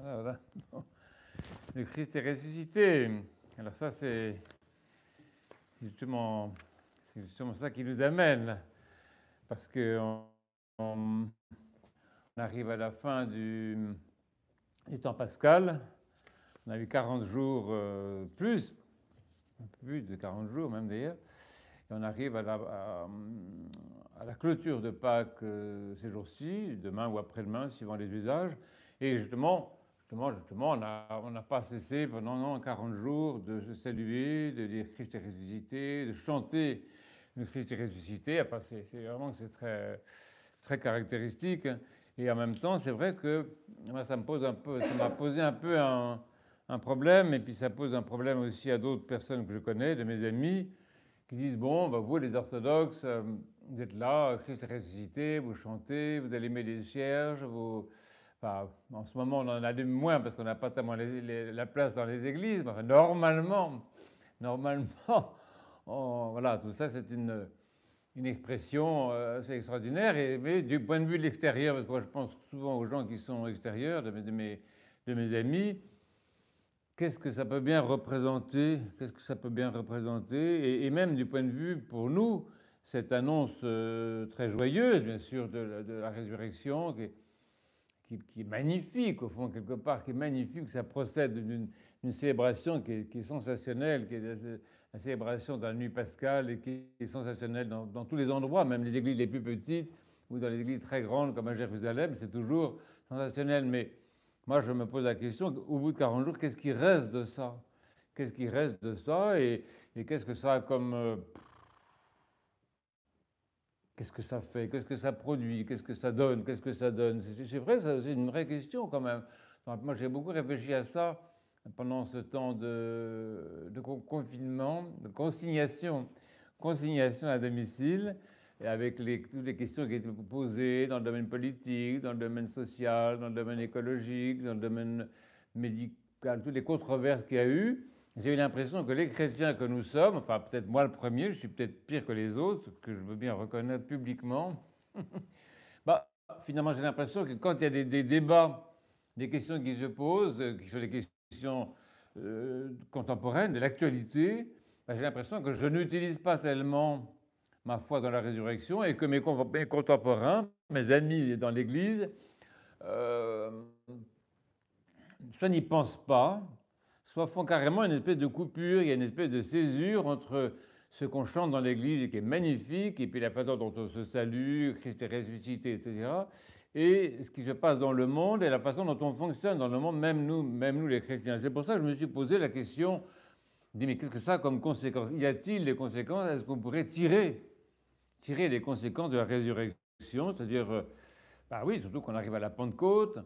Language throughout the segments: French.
Voilà. Le Christ est ressuscité. Alors ça, c'est justement ça qui nous amène, parce qu'on arrive à la fin du temps pascal. On a eu 40 jours plus, un peu plus de 40 jours même d'ailleurs, et on arrive à la clôture de Pâques ces jours-ci, demain ou après-demain, suivant les usages. Et justement, on n'a pas cessé pendant 40 jours de se saluer, de dire Christ est ressuscité, de chanter le Christ est ressuscité. Enfin, c'est vraiment que c'est très, très caractéristique. Et en même temps, c'est vrai que moi, ça m'a posé un peu un problème, et puis ça pose un problème aussi à d'autres personnes que je connais, de mes amis, qui disent, bon, bah, vous les orthodoxes, vous êtes là, Christ est ressuscité, vous chantez, vous allumez des cierges, enfin, en ce moment on en allume moins parce qu'on n'a pas tellement la place dans les églises, mais enfin, normalement, voilà, tout ça c'est une expression assez extraordinaire, mais du point de vue de l'extérieur, parce que moi je pense souvent aux gens qui sont extérieurs, de mes amis, qu'est-ce que ça peut bien représenter, et même du point de vue, pour nous, cette annonce très joyeuse, bien sûr, de la résurrection, qui est magnifique, au fond, quelque part, qui est magnifique, ça procède d'une célébration qui est sensationnelle, qui est la célébration de la nuit pascale, et qui est sensationnelle dans tous les endroits, même les églises les plus petites, ou dans les églises très grandes, comme à Jérusalem, c'est toujours sensationnel. Mais moi, je me pose la question, au bout de 40 jours, qu'est-ce qui reste de ça? Qu'est-ce qui reste de ça? Et qu'est-ce que ça a comme... qu'est-ce que ça fait? Qu'est-ce que ça produit? Qu'est-ce que ça donne? Qu'est-ce que ça donne? C'est vrai, c'est une vraie question quand même. Moi, j'ai beaucoup réfléchi à ça pendant ce temps de confinement, de consignation à domicile, et avec toutes les questions qui étaient posées dans le domaine politique, dans le domaine social, dans le domaine écologique, dans le domaine médical, toutes les controverses qu'il y a eu. J'ai eu l'impression que les chrétiens que nous sommes, enfin peut-être moi le premier, je suis peut-être pire que les autres, ce que je veux bien reconnaître publiquement, bah, finalement j'ai l'impression que quand il y a des débats, des questions qui se posent, qui sont des questions contemporaines, de l'actualité, bah, j'ai l'impression que je n'utilise pas tellement ma foi dans la résurrection, et que mes contemporains, mes amis dans l'Église, euh, soit n'y pensent pas, soit font carrément une espèce de coupure, il y a une espèce de césure entre ce qu'on chante dans l'Église et qui est magnifique, et puis la façon dont on se salue, Christ est ressuscité, etc., et ce qui se passe dans le monde et la façon dont on fonctionne dans le monde, même nous les chrétiens. C'est pour ça que je me suis posé la question, mais qu'est-ce que ça a comme conséquence? Y a-t-il des conséquences? Est-ce qu'on pourrait tirer les conséquences de la résurrection? C'est-à-dire, bah oui, surtout qu'on arrive à la Pentecôte.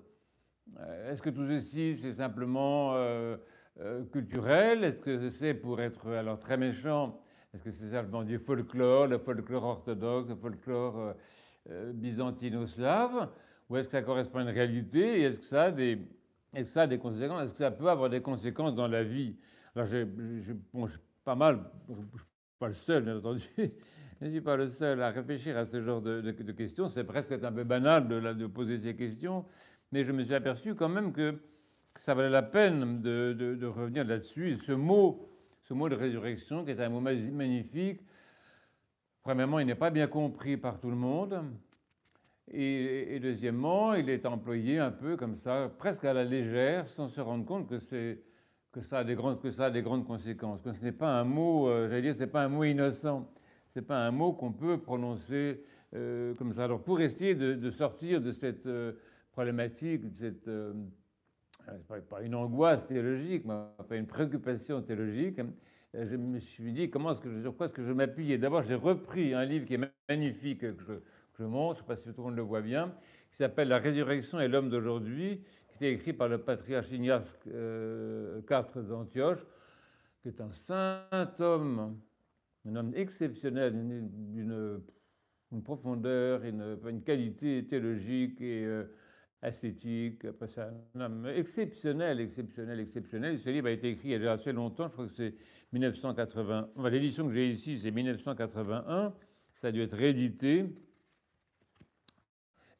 Est-ce que tout ceci, c'est simplement culturel? Est-ce que c'est, pour être alors très méchant, est-ce que c'est simplement du folklore, le folklore orthodoxe, le folklore byzantino-slave? Ou est-ce que ça correspond à une réalité? Et est-ce que ça a des conséquences? Est-ce que ça peut avoir des conséquences dans la vie? Alors, bon, je suis pas mal, je ne suis pas le seul, bien entendu, je ne suis pas le seul à réfléchir à ce genre de questions. C'est presque un peu banal de poser ces questions, mais je me suis aperçu quand même que ça valait la peine de revenir là-dessus. Et ce mot de résurrection, qui est un mot magnifique, premièrement, il n'est pas bien compris par tout le monde. Et deuxièmement, il est employé un peu comme ça, presque à la légère, sans se rendre compte que ça a des grandes conséquences. Que ce n'est pas un mot, j'allais dire, ce n'est pas un mot innocent. Ce n'est pas un mot qu'on peut prononcer comme ça. Alors, pour essayer de sortir de cette problématique, de cette pas une angoisse théologique, mais enfin une préoccupation théologique, je me suis dit sur quoi est-ce que je m'appuyais. D'abord, j'ai repris un livre qui est magnifique, que je montre, je ne sais pas si tout le monde le voit bien, qui s'appelle La résurrection et l'homme d'aujourd'hui, qui était écrit par le patriarche Ignace IV d'Antioche, qui est un saint homme, un homme exceptionnel, d'une profondeur, une qualité théologique et esthétique. C'est un homme exceptionnel. Ce livre a été écrit il y a déjà assez longtemps, je crois que c'est 1980. Enfin, l'édition que j'ai ici, c'est 1981. Ça a dû être réédité.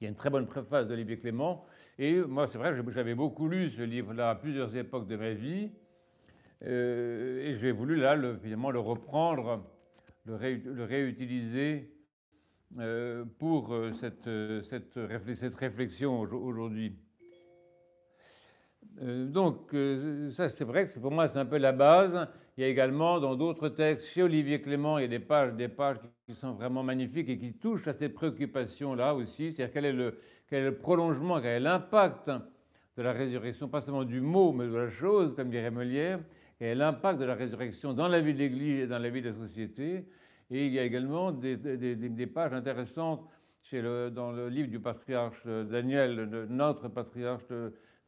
Il y a une très bonne préface d'Olivier Clément. Et moi, c'est vrai, j'avais beaucoup lu ce livre-là à plusieurs époques de ma vie, et j'ai voulu là, finalement, le reprendre, le réutiliser pour cette réflexion aujourd'hui. Donc, ça, c'est vrai que pour moi, c'est un peu la base. Il y a également, dans d'autres textes, chez Olivier Clément, il y a des pages qui sont vraiment magnifiques et qui touchent à ces préoccupations-là aussi. C'est-à-dire quel est le prolongement, quel est l'impact de la résurrection, pas seulement du mot, mais de la chose, comme dirait Molière, quel est l'impact de la résurrection dans la vie de l'Église et dans la vie de la société. Et il y a également des pages intéressantes dans le livre du patriarche Daniel, notre patriarche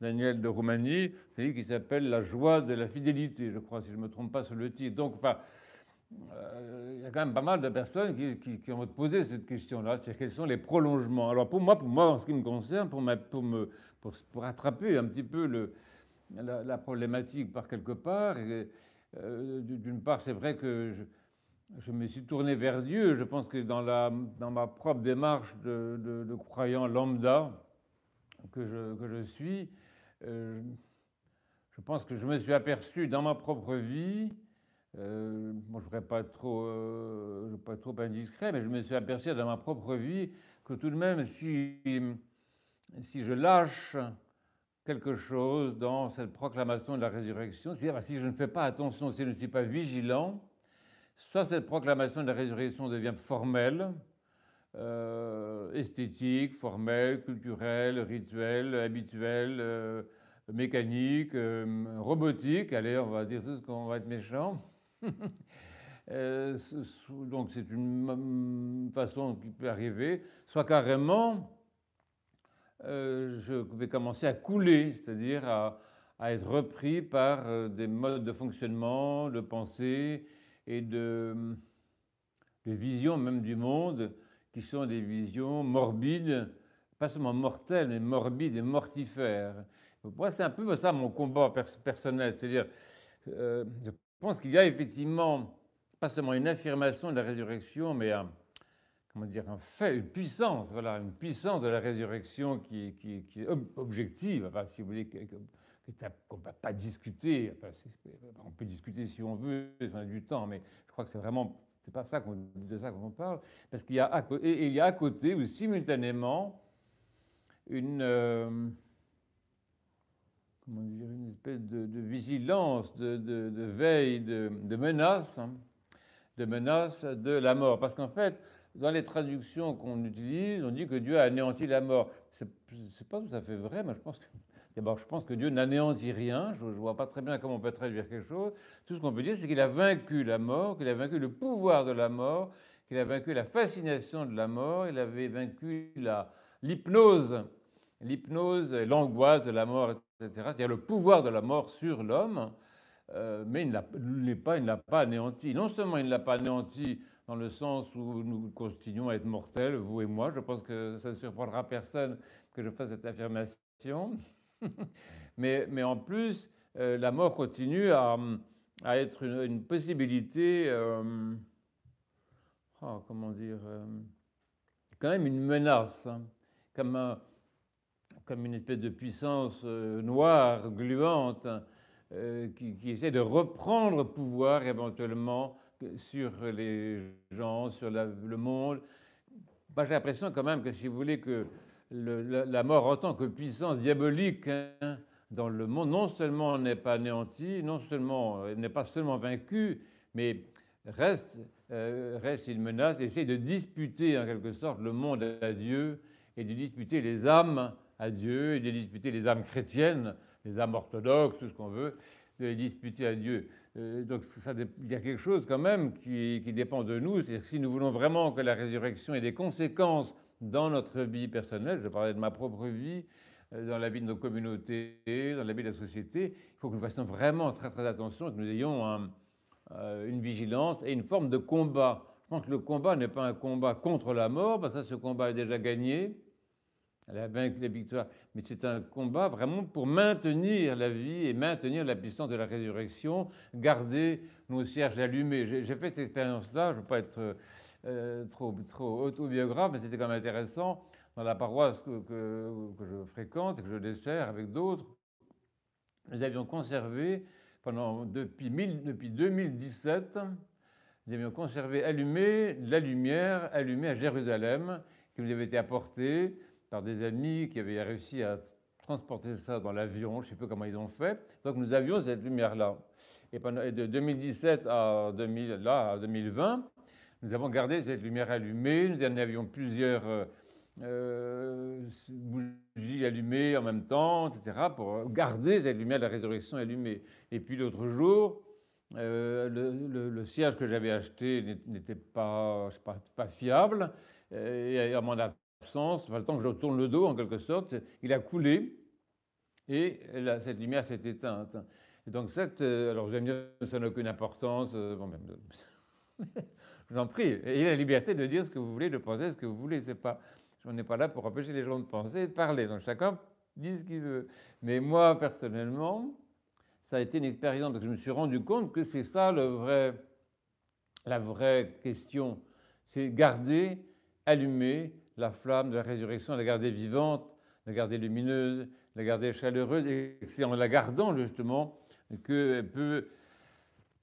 Daniel de Roumanie, c'est un livre qui s'appelle La joie de la fidélité, je crois, si je ne me trompe pas sur le titre. Donc, enfin, il y a quand même pas mal de personnes qui ont posé cette question-là, c'est-à-dire quels sont les prolongements. Alors pour moi, en ce qui me concerne, pour attraper un petit peu la problématique par quelque part, d'une part, c'est vrai que je me suis tourné vers Dieu. Je pense que dans ma propre démarche de croyant lambda que je suis, je pense que je me suis aperçu dans ma propre vie, moi je ne voudrais pas être trop indiscret, mais je me suis aperçu dans ma propre vie que tout de même, si je lâche quelque chose dans cette proclamation de la résurrection, c'est-à-dire si je ne fais pas attention, si je ne suis pas vigilant, soit cette proclamation de la résurrection devient formelle, esthétique, formelle, culturelle, rituelle, habituelle, mécanique, robotique, allez, on va dire tout ce qu'on va être méchant. Donc c'est une façon qui peut arriver, soit carrément je vais commencer à couler, c'est-à-dire à être repris par des modes de fonctionnement, de pensée et de vision même du monde qui sont des visions morbides, pas seulement mortelles, mais morbides et mortifères. Moi, c'est un peu ça mon combat personnel, c'est-à-dire je pense qu'il y a effectivement pas seulement une affirmation de la résurrection, mais comment dire, un fait, une puissance, voilà, une puissance de la résurrection qui est objective, enfin, si vous voulez, qu'on ne peut pas discuter. Enfin, on peut discuter si on veut, si on a du temps, mais je crois que c'est pas ça de ça qu'on parle, parce qu'il y a à côté ou simultanément comment dire, une espèce de vigilance, de veille, de menace, hein, de menace de la mort, parce qu'en fait, dans les traductions qu'on utilise, on dit que Dieu a anéanti la mort. C'est pas tout à fait vrai, mais je pense que Dieu n'anéantit rien. Je ne vois pas très bien comment on peut traduire quelque chose. Tout ce qu'on peut dire, c'est qu'il a vaincu la mort, qu'il a vaincu le pouvoir de la mort, qu'il a vaincu la fascination de la mort, il avait vaincu l'hypnose, l'angoisse de la mort, etc. C'est-à-dire le pouvoir de la mort sur l'homme. Mais il ne l'a pas anéanti. Non seulement il ne l'a pas anéanti dans le sens où nous continuons à être mortels, vous et moi, je pense que ça ne surprendra personne que je fasse cette affirmation, mais en plus, la mort continue à être une possibilité, comment dire, quand même une menace, hein, comme une espèce de puissance noire, gluante, qui essaie de reprendre pouvoir éventuellement sur les gens, sur le monde. J'ai l'impression quand même que si vous voulez que la mort en tant que puissance diabolique, hein, dans le monde, non seulement n'est pas anéantie, non seulement n'est pas seulement vaincue, mais reste une menace, essaie de disputer en quelque sorte le monde à Dieu et de disputer les âmes à Dieu et de disputer les âmes chrétiennes, les âmes orthodoxes, tout ce qu'on veut, de les disputer à Dieu. Donc il y a quelque chose quand même qui dépend de nous. C'est-à-dire que si nous voulons vraiment que la résurrection ait des conséquences dans notre vie personnelle, je parlais de ma propre vie, dans la vie de nos communautés, dans la vie de la société, il faut que nous fassions vraiment très très attention, que nous ayons une vigilance et une forme de combat. Je pense que le combat n'est pas un combat contre la mort, parce que ce combat est déjà gagné. Elle a vaincu la victoire, mais c'est un combat vraiment pour maintenir la vie et maintenir la puissance de la résurrection, garder nos cierges allumés. J'ai fait cette expérience-là, je ne veux pas être trop autobiographe, mais c'était quand même intéressant, dans la paroisse que je fréquente et que je dessert avec d'autres, nous avions conservé depuis 2017, nous avions conservé allumé la lumière allumée à Jérusalem, qui nous avait été apportée par des amis qui avaient réussi à transporter ça dans l'avion, je ne sais pas comment ils ont fait. Donc nous avions cette lumière-là. Et de 2017 à 2020, nous avons gardé cette lumière allumée. Nous en avions plusieurs bougies allumées en même temps, etc., pour garder cette lumière de la résurrection allumée. Et puis l'autre jour, le cierge que j'avais acheté n'était pas, pas fiable. Et à mon absence, le temps que je tourne le dos, en quelque sorte, il a coulé et cette lumière s'est éteinte. Et donc, alors vous allez me dire, ça n'a aucune importance. Bon, même, je vous en prie. Ayez la liberté de dire ce que vous voulez, de penser ce que vous voulez. Je n'en ai pas là pour empêcher les gens de penser et de parler. Donc, chacun dit ce qu'il veut. Mais moi, personnellement, ça a été une expérience parce que je me suis rendu compte que c'est ça la vraie question. C'est garder allumée la flamme de la résurrection, la garder vivante, la garder lumineuse, la garder chaleureuse. Et c'est en la gardant, justement, qu'elle peut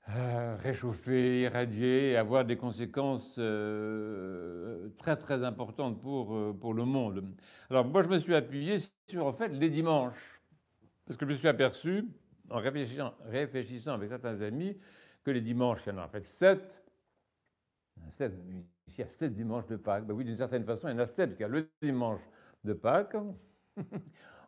réchauffer, irradier et avoir des conséquences très très importantes pour le monde. Alors moi je me suis appuyé sur en fait les dimanches, parce que je me suis aperçu, en réfléchissant avec certains amis, que les dimanches, il y en a en fait 7. Ici, il y a 7 dimanches de Pâques. Ben oui, d'une certaine façon, il y en a 7. Il y a le dimanche de Pâques,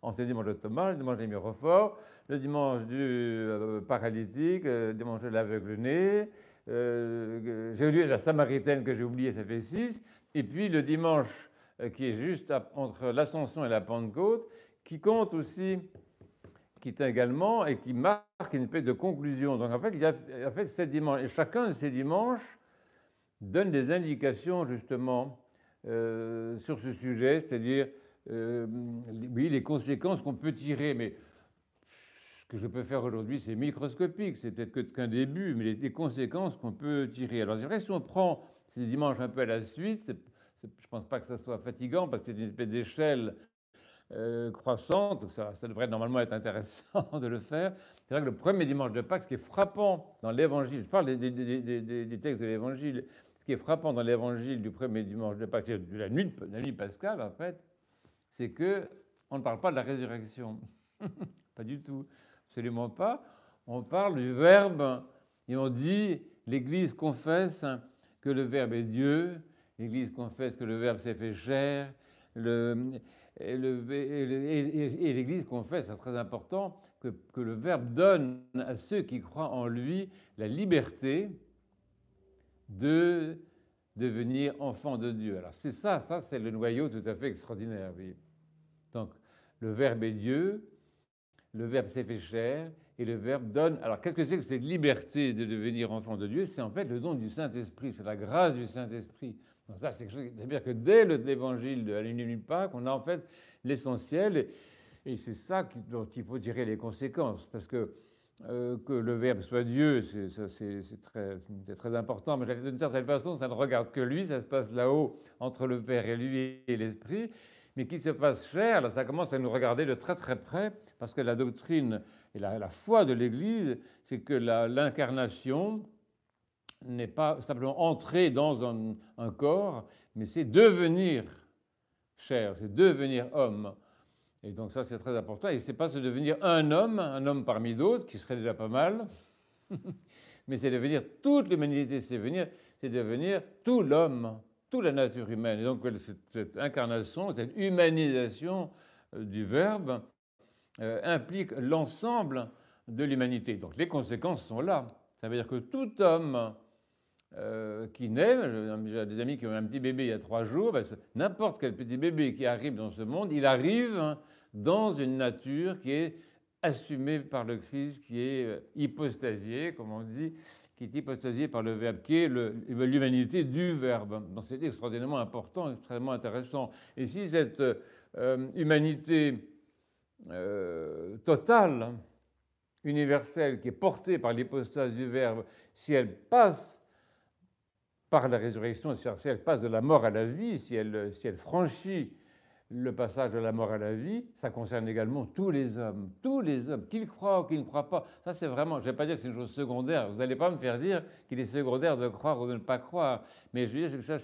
ancien dimanche de Thomas, le dimanche des Mirophores, le dimanche du paralytique, le dimanche de l'aveugle-né, j'ai oublié la Samaritaine que j'ai oublié, ça fait 6, et puis le dimanche qui est juste entre l'Ascension et la Pentecôte, qui compte aussi, qui est également, et qui marque une espèce de conclusion. Donc en fait, il y a en fait 7 dimanches, et chacun de ces dimanches donne des indications justement sur ce sujet, c'est-à-dire oui, les conséquences qu'on peut tirer, mais ce que je peux faire aujourd'hui, c'est microscopique, c'est peut-être qu'un début, mais les conséquences qu'on peut tirer. Alors c'est vrai, si on prend ces dimanches un peu à la suite, je ne pense pas que ça soit fatigant, parce que c'est une espèce d'échelle croissante, donc ça devrait normalement être intéressant de le faire. C'est vrai que le premier dimanche de Pâques, ce qui est frappant dans l'Évangile, je parle des textes de l'Évangile, ce qui est frappant dans l'Évangile du premier dimanche de Pâques, de la nuit pascale en fait, c'est qu'on ne parle pas de la résurrection. Pas du tout, absolument pas. On parle du Verbe et on dit, l'Église confesse que le Verbe est Dieu, l'Église confesse que le Verbe s'est fait chair, et l'Église confesse, c'est très important, que le Verbe donne à ceux qui croient en lui la liberté de devenir enfants de Dieu. Alors c'est ça c'est le noyau tout à fait extraordinaire. Oui. Donc le Verbe est Dieu, le Verbe s'est fait chair, et le Verbe donne... Alors qu'est-ce que c'est que cette liberté de devenir enfant de Dieu? C'est en fait le don du Saint-Esprit, c'est la grâce du Saint-Esprit. Donc ça, c'est-à-dire que dès l'évangile de la nuit de Pâques, on a en fait l'essentiel, et c'est ça dont il faut tirer les conséquences, parce que le Verbe soit Dieu, c'est très important, mais d'une certaine façon, ça ne regarde que lui, ça se passe là-haut entre le Père et lui et l'Esprit, mais qu'il se fasse chair, là, ça commence à nous regarder de très très près, parce que la doctrine et la foi de l'Église, c'est que l'incarnation n'est pas simplement entrer dans un corps, mais c'est devenir chair, c'est devenir homme. Et donc ça, c'est très important. Et ce n'est pas se devenir un homme parmi d'autres, qui serait déjà pas mal, mais c'est devenir toute l'humanité, c'est devenir tout l'homme, toute la nature humaine. Et donc cette incarnation, cette humanisation du Verbe implique l'ensemble de l'humanité. Donc les conséquences sont là. Ça veut dire que tout homme qui naît, j'ai des amis qui ont un petit bébé il y a 3 jours, ben, n'importe quel petit bébé qui arrive dans ce monde, il arrive dans une nature qui est assumée par le Christ, qui est hypostasiée, comme on dit, qui est hypostasiée par le Verbe, qui est l'humanité du Verbe. Donc c'est extraordinairement important, extrêmement intéressant. Et si cette humanité totale, universelle, qui est portée par l'hypostase du Verbe, si elle passe par la résurrection, si elle passe de la mort à la vie, si elle franchit le passage de la mort à la vie, ça concerne également tous les hommes, qu'ils croient ou qu'ils ne croient pas. Ça, c'est vraiment, je ne vais pas dire que c'est une chose secondaire. Vous n'allez pas me faire dire qu'il est secondaire de croire ou de ne pas croire. Mais je veux dire que ça,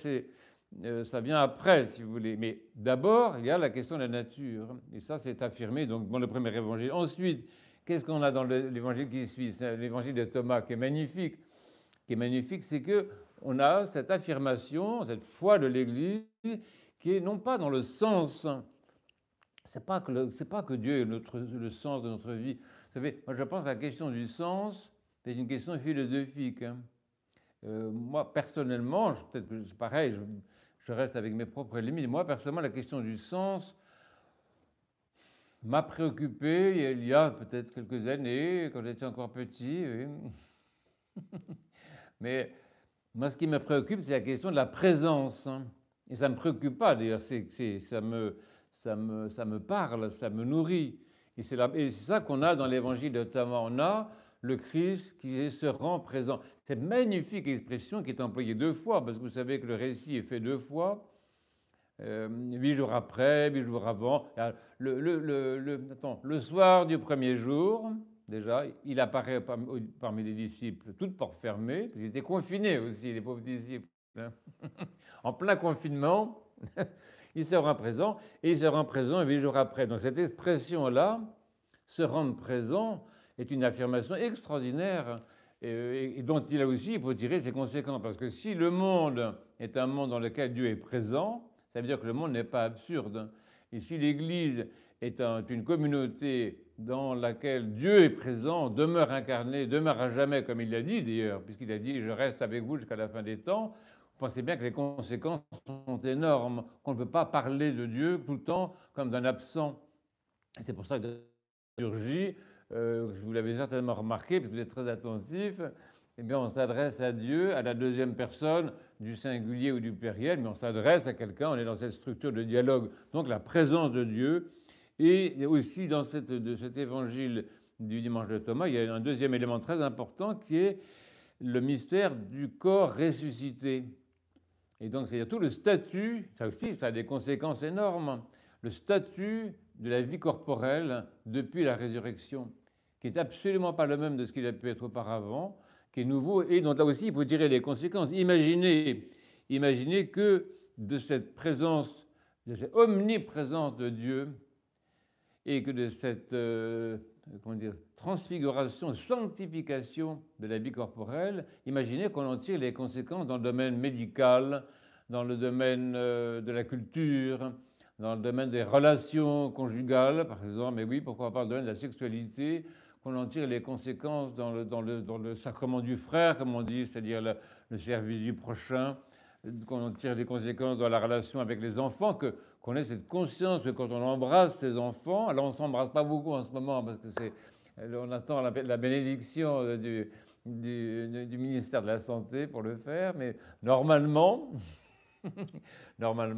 ça vient après, si vous voulez. Mais d'abord, il y a la question de la nature. Et ça, c'est affirmé donc, dans le premier évangile. Ensuite, qu'est-ce qu'on a dans l'évangile qui suit? C'est l'évangile de Thomas qui est magnifique. Qui est magnifique, c'est qu'on a cette affirmation, cette foi de l'Église, qui est non pas dans le sens, c'est pas que Dieu est le sens de notre vie. Vous savez, moi je pense que la question du sens, c'est une question philosophique. Hein. Moi personnellement, peut-être que c'est pareil, je reste avec mes propres limites. Moi personnellement, la question du sens m'a préoccupé il y a peut-être quelques années, quand j'étais encore petit. Oui. Mais moi, ce qui me préoccupe, c'est la question de la présence. Hein. Et ça ne me préoccupe pas, d'ailleurs, ça me parle, ça me nourrit. Et c'est ça qu'on a dans l'évangile de Thomas. On a le Christ qui se rend présent. Cette magnifique expression qui est employée 2 fois, parce que vous savez que le récit est fait 2 fois, 8 jours après, 8 jours avant. Le soir du premier jour, déjà, il apparaît parmi les disciples, toutes portes fermées, parce qu'ils étaient confinés aussi, les pauvres disciples. Hein. En plein confinement, il se rend présent, et il se rend présent 8 jours après. Donc cette expression-là, se rendre présent, est une affirmation extraordinaire et dont il a aussi, il faut tirer ses conséquences. Parce que si le monde est un monde dans lequel Dieu est présent, ça veut dire que le monde n'est pas absurde. Et si l'Église est une communauté dans laquelle Dieu est présent, demeure incarné, demeure à jamais, comme il l'a dit d'ailleurs, puisqu'il a dit « je reste avec vous jusqu'à la fin des temps », vous pensez bien que les conséquences sont énormes, qu'on ne peut pas parler de Dieu tout le temps comme d'un absent. Et c'est pour ça que dans la liturgie, vous l'avez certainement remarqué, parce que vous êtes très attentif, eh bien, on s'adresse à Dieu, à la deuxième personne du singulier ou du pluriel, mais on s'adresse à quelqu'un, on est dans cette structure de dialogue. Donc la présence de Dieu. Et aussi dans cet évangile du dimanche de Thomas, il y a un deuxième élément très important qui est le mystère du corps ressuscité. Et donc, c'est-à-dire tout le statut, ça aussi, ça a des conséquences énormes, le statut de la vie corporelle depuis la résurrection, qui n'est absolument pas le même de ce qu'il a pu être auparavant, qui est nouveau, et dont là aussi il faut tirer les conséquences. Imaginez que de cette présence, de cette omniprésence de Dieu, et que de cette transfiguration, sanctification de la vie corporelle, imaginez qu'on en tire les conséquences dans le domaine médical, dans le domaine de la culture, dans le domaine des relations conjugales, par exemple, mais oui, pourquoi pas dans le domaine de la sexualité, qu'on en tire les conséquences dans le sacrement du frère, comme on dit, c'est-à-dire le service du prochain, qu'on en tire des conséquences dans la relation avec les enfants, qu'on ait cette conscience que quand on embrasse ses enfants, alors on ne s'embrasse pas beaucoup en ce moment, parce que on attend la bénédiction du ministère de la Santé pour le faire, mais normalement,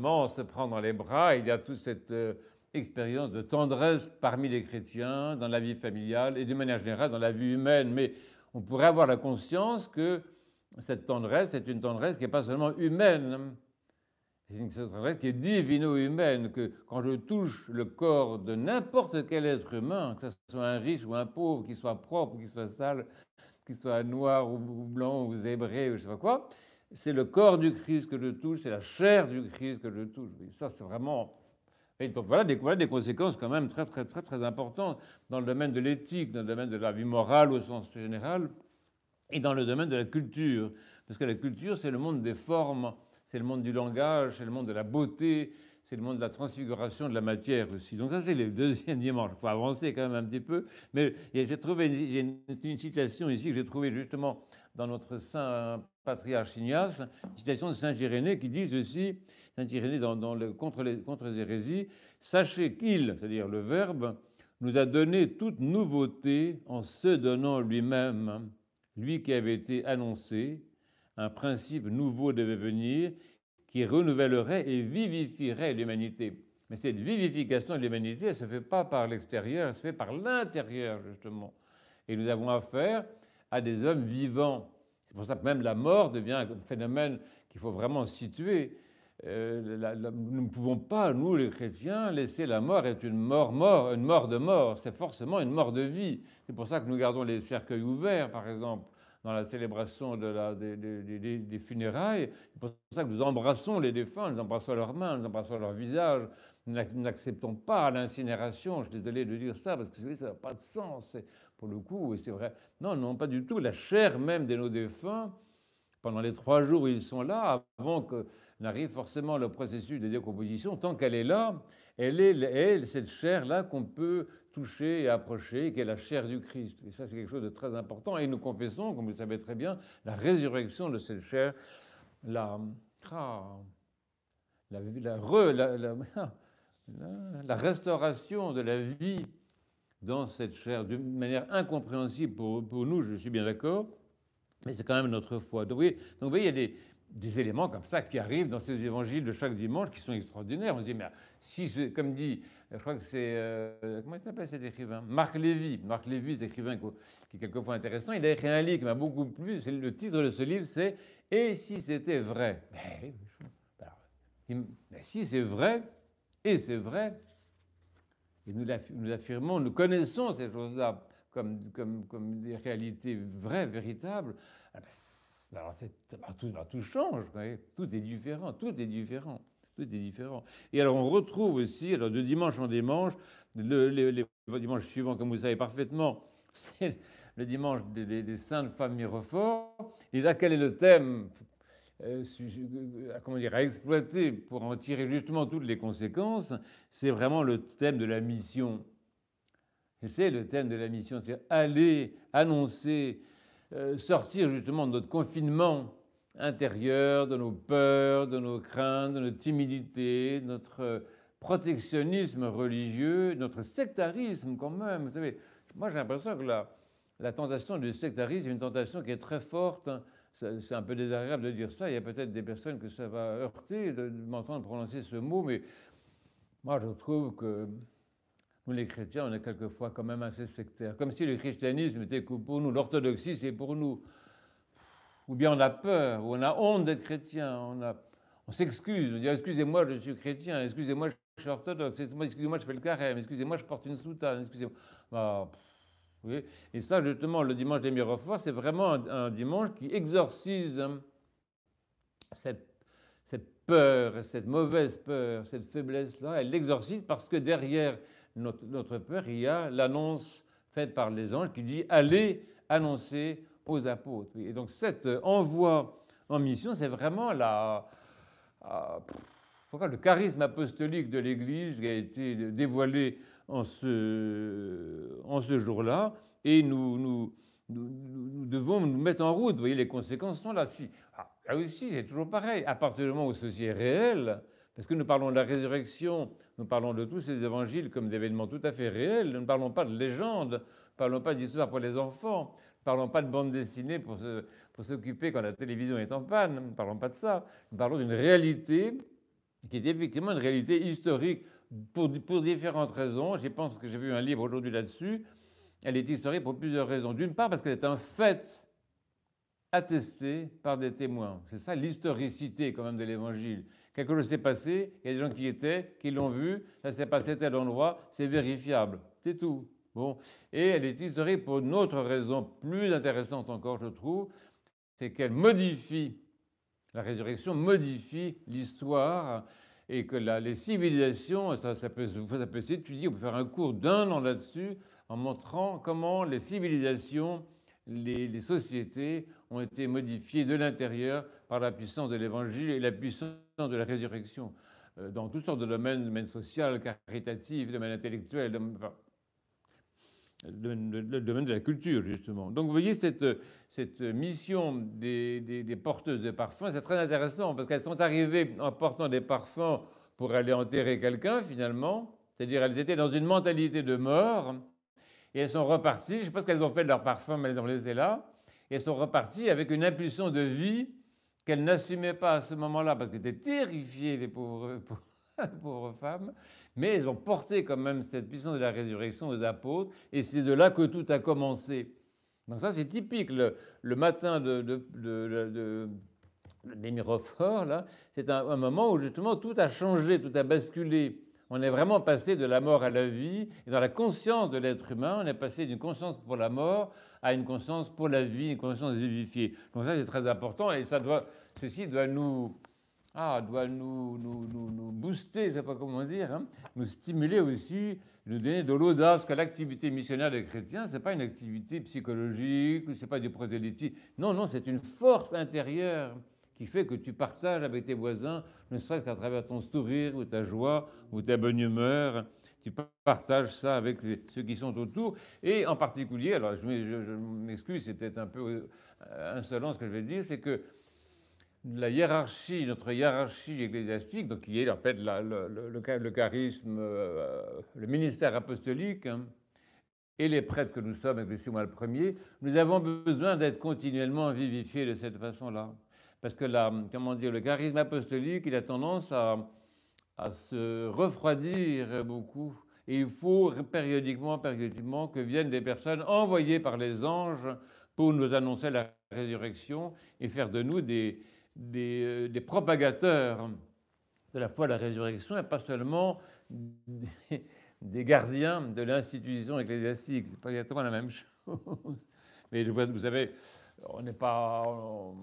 on se prend dans les bras, et il y a toute cette expérience de tendresse parmi les chrétiens, dans la vie familiale et de manière générale dans la vie humaine. Mais on pourrait avoir la conscience que cette tendresse est une tendresse qui n'est pas seulement humaine, c'est une tendresse qui est divino-humaine, que quand je touche le corps de n'importe quel être humain, que ce soit un riche ou un pauvre, qu'il soit propre ou qu'il soit sale, qu'il soit noir ou blanc ou zébré ou je ne sais pas quoi, c'est le corps du Christ que je touche, c'est la chair du Christ que je touche. Et ça, c'est vraiment... Et donc voilà des conséquences quand même très, très, très, très importantes dans le domaine de l'éthique, dans le domaine de la vie morale au sens général, et dans le domaine de la culture. Parce que la culture, c'est le monde des formes, c'est le monde du langage, c'est le monde de la beauté, c'est le monde de la transfiguration de la matière aussi. Donc ça, c'est le deuxième dimanche. Il faut avancer quand même un petit peu. Mais j'ai trouvé une citation ici que j'ai trouvée justement dans notre saint patriarche Ignace, une citation de saint Irénée qui dit ceci, saint Irénée contre les hérésies, « Sachez qu'il, c'est-à-dire le Verbe, nous a donné toute nouveauté en se donnant lui-même, lui qui avait été annoncé, un principe nouveau devait venir qui renouvellerait et vivifierait l'humanité. » Mais cette vivification de l'humanité, elle ne se fait pas par l'extérieur, elle se fait par l'intérieur, justement. Et nous avons affaire à des hommes vivants. C'est pour ça que même la mort devient un phénomène qu'il faut vraiment situer. nous ne pouvons pas, nous les chrétiens, laisser la mort être une mort de mort. C'est forcément une mort de vie. C'est pour ça que nous gardons les cercueils ouverts, par exemple, dans la célébration des funérailles. C'est pour ça que nous embrassons les défunts, nous embrassons leurs mains, nous embrassons leur visage. Nous n'acceptons pas l'incinération. Je suis désolé de dire ça, parce que ça n'a pas de sens. Pour le coup, c'est vrai. Non, non, pas du tout. La chair même de nos défunts, pendant les 3 jours où ils sont là, avant que n'arrive forcément le processus de décomposition, tant qu'elle est là, elle est cette chair-là qu'on peut toucher et approcher, qui est la chair du Christ. Et ça, c'est quelque chose de très important. Et nous confessons, comme vous le savez très bien, la résurrection de cette chair, la restauration de la vie dans cette chair, d'une manière incompréhensible pour nous, je suis bien d'accord, mais c'est quand même notre foi. Donc vous voyez, il y a des éléments comme ça qui arrivent dans ces évangiles de chaque dimanche qui sont extraordinaires. On se dit, mais si, comme dit, je crois que c'est, comment il s'appelle cet écrivain? Marc Lévy. Marc Lévy, cet écrivain qui est quelquefois intéressant. Il a écrit un livre qui m'a beaucoup plu. Le titre de ce livre, c'est « Et si c'était vrai ?» Mais si c'est vrai, et c'est vrai, et nous affirmons, nous connaissons ces choses-là comme des réalités vraies, véritables, alors tout change, tout est différent, tout est différent, tout est différent. Et alors on retrouve aussi, alors de dimanche en dimanche, les dimanches suivants, comme vous savez parfaitement, c'est le dimanche des saintes femmes Mirophore. Et là, quel est le thème comment dire, à exploiter pour en tirer justement toutes les conséquences? C'est vraiment le thème de la mission. Et c'est le thème de la mission, c'est aller annoncer, sortir justement de notre confinement intérieur, de nos peurs, de nos craintes, de notre timidité, notre protectionnisme religieux, notre sectarisme quand même. Vous savez, moi j'ai l'impression que la tentation du sectarisme est une tentation qui est très forte. C'est un peu désagréable de dire ça. Il y a peut-être des personnes que ça va heurter de m'entendre prononcer ce mot, mais moi je trouve que nous, les chrétiens, on est quelquefois quand même assez sectaires. Comme si le christianisme était pour nous, l'orthodoxie, c'est pour nous. Ou bien on a peur, ou on a honte d'être chrétien, on s'excuse, on dit excusez-moi, je suis chrétien, excusez-moi, je suis orthodoxe, excusez-moi, je fais le carême, excusez-moi, je porte une soutane, excusez-moi. Oui. Et ça, justement, le dimanche des Mirophores, c'est vraiment un dimanche qui exorcise cette peur, cette mauvaise peur, cette faiblesse-là. Elle l'exorcise parce que derrière notre peur, il y a l'annonce faite par les anges qui dit « Allez annoncer aux apôtres ». Et donc cet envoi en mission, c'est vraiment le charisme apostolique de l'Église qui a été dévoilé en ce jour-là, et nous devons nous mettre en route. Vous voyez, les conséquences sont là. Là aussi, c'est toujours pareil. À partir du moment où ceci est réel, parce que nous parlons de la résurrection, nous parlons de tous ces évangiles comme d'événements tout à fait réels, nous ne parlons pas de légendes, nous ne parlons pas d'histoire pour les enfants, nous ne parlons pas de bande dessinée pour s'occuper quand la télévision est en panne, nous ne parlons pas de ça. Nous parlons d'une réalité qui est effectivement une réalité historique pour différentes raisons. Je pense que j'ai vu un livre aujourd'hui là-dessus. Elle est historique pour plusieurs raisons. D'une part, parce qu'elle est un fait attesté par des témoins. C'est ça l'historicité quand même de l'Évangile. Quelque chose s'est passé, il y a des gens qui y étaient, qui l'ont vu, ça s'est passé à tel endroit, c'est vérifiable. C'est tout. Bon. Et elle est historique pour une autre raison plus intéressante encore, je trouve, c'est qu'elle modifie, la résurrection modifie l'histoire, et que les civilisations, ça peut s'étudier, on peut faire un cours d'1 an là-dessus, en montrant comment les civilisations, les sociétés ont été modifiées de l'intérieur par la puissance de l'Évangile et la puissance de la résurrection, dans toutes sortes de domaine social, caritatif, domaine intellectuel, le domaine de la culture, justement. Donc vous voyez, cette mission des porteuses de parfums, c'est très intéressant, parce qu'elles sont arrivées en portant des parfums pour aller enterrer quelqu'un, finalement. C'est-à-dire, elles étaient dans une mentalité de mort, et elles sont reparties, je ne sais pas ce qu'elles ont fait de leurs parfums, mais elles les ont laissés là, et elles sont reparties avec une impulsion de vie qu'elles n'assumaient pas à ce moment-là, parce qu'elles étaient terrifiées, les pauvres femmes, mais elles ont porté quand même cette puissance de la résurrection aux apôtres, et c'est de là que tout a commencé. Donc ça, c'est typique. Le matin des mirophores, là, c'est un moment où justement tout a changé, tout a basculé. On est vraiment passé de la mort à la vie. Et dans la conscience de l'être humain, on est passé d'une conscience pour la mort à une conscience pour la vie, une conscience vivifiée. Donc ça, c'est très important et ceci doit nous booster, je ne sais pas comment dire, hein, nous stimuler aussi, nous donner de l'audace, que l'activité missionnaire des chrétiens, ce n'est pas une activité psychologique, ce n'est pas du prosélytisme. Non, non, c'est une force intérieure qui fait que tu partages avec tes voisins, ne serait-ce qu'à travers ton sourire ou ta joie ou ta bonne humeur. Tu partages ça avec ceux qui sont autour. Et en particulier, alors je m'excuse, c'est peut-être un peu insolent ce que je vais dire, c'est que la hiérarchie, notre hiérarchie ecclésiastique, donc qui est en fait le charisme, le ministère apostolique, hein, et les prêtres que nous sommes, avec le mois le premier, nous avons besoin d'être continuellement vivifiés de cette façon-là. Parce que le charisme apostolique, il a tendance à se refroidir beaucoup. Et il faut périodiquement que viennent des personnes envoyées par les anges pour nous annoncer la résurrection et faire de nous des propagateurs de la foi de la résurrection et pas seulement des gardiens de l'institution ecclésiastique. Ce n'est pas exactement la même chose. Mais vous savez, on n'est pas